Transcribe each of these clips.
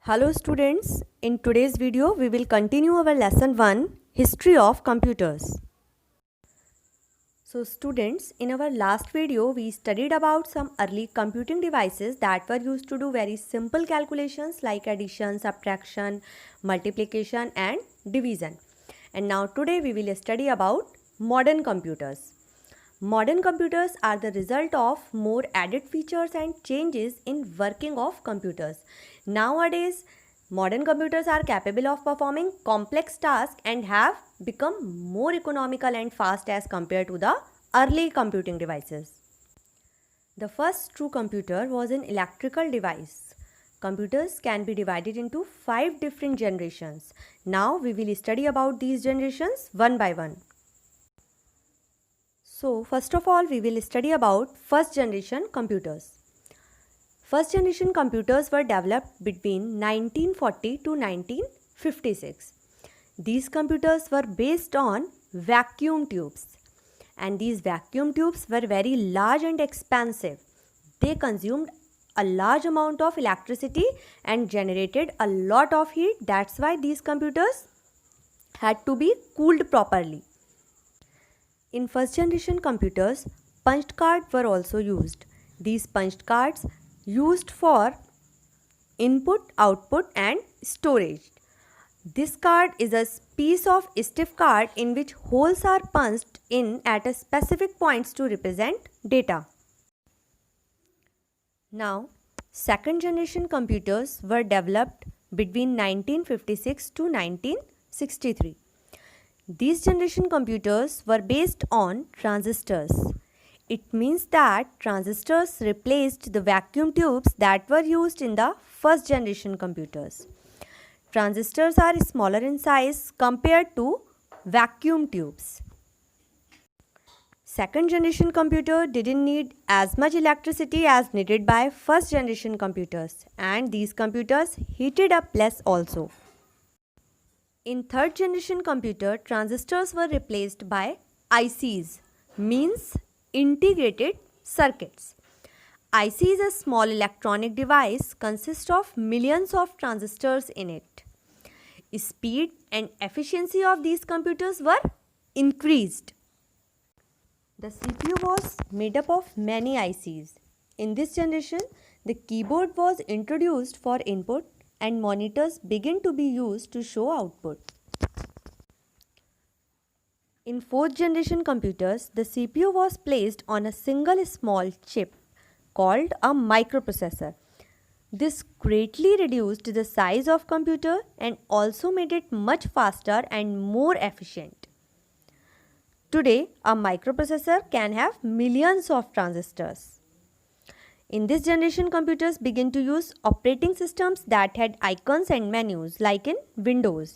Hello students, in today's video we will continue our lesson 1 History of Computers. So students, in our last video we studied about some early computing devices that were used to do very simple calculations like addition, subtraction, multiplication and division. And now today we will study about modern computers. Modern computers are the result of more added features and changes in working of computers. Nowadays, modern computers are capable of performing complex tasks and have become more economical and fast as compared to the early computing devices. The first true computer was an electrical device. Computers can be divided into 5 different generations. Now we will study about these generations one by one. So first of all we will study about first generation computers. First generation computers were developed between 1940 to 1956. These computers were based on vacuum tubes, and these vacuum tubes were very large and expensive. They consumed a large amount of electricity and generated a lot of heat. That's why these computers had to be cooled properly. In first generation computers, punched cards were also used. These punched cards used for input, output and storage. This card is a piece of stiff card in which holes are punched in at a specific points to represent data. Now, second generation computers were developed between 1956 to 1963. These generation computers were based on transistors. It means that transistors replaced the vacuum tubes that were used in the first generation computers. Transistors are smaller in size compared to vacuum tubes. Second generation computer didn't need as much electricity as needed by first generation computers, and these computers heated up less also. In third generation computer, transistors were replaced by ICs, means integrated circuits. IC is a small electronic device consists of millions of transistors in it. Speed and efficiency of these computers were increased. The CPU was made up of many ICs. In this generation, the keyboard was introduced for input and monitors began to be used to show output. In fourth generation computers, the CPU was placed on a single small chip called a microprocessor. This greatly reduced the size of computer and also made it much faster and more efficient. Today, a microprocessor can have millions of transistors. In this generation, computers began to use operating systems that had icons and menus like in Windows.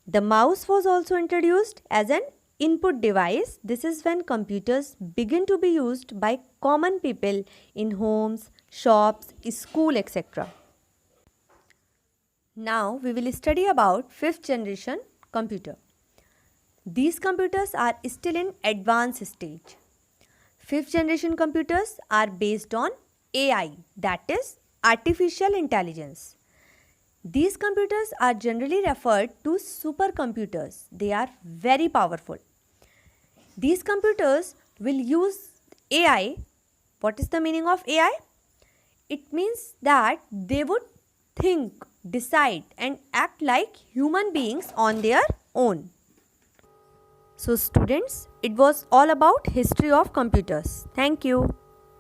The mouse was also introduced as an input device. This is when computers begin to be used by common people in homes, shops, school, etc. Now we will study about fifth generation computer. These computers are still in advanced stage. Fifth generation computers are based on AI, that is artificial intelligence. These computers are generally referred to supercomputers. They are very powerful. These computers will use AI. What is the meaning of AI? It means that they would think, decide and act like human beings on their own. So students, it was all about history of computers. Thank you.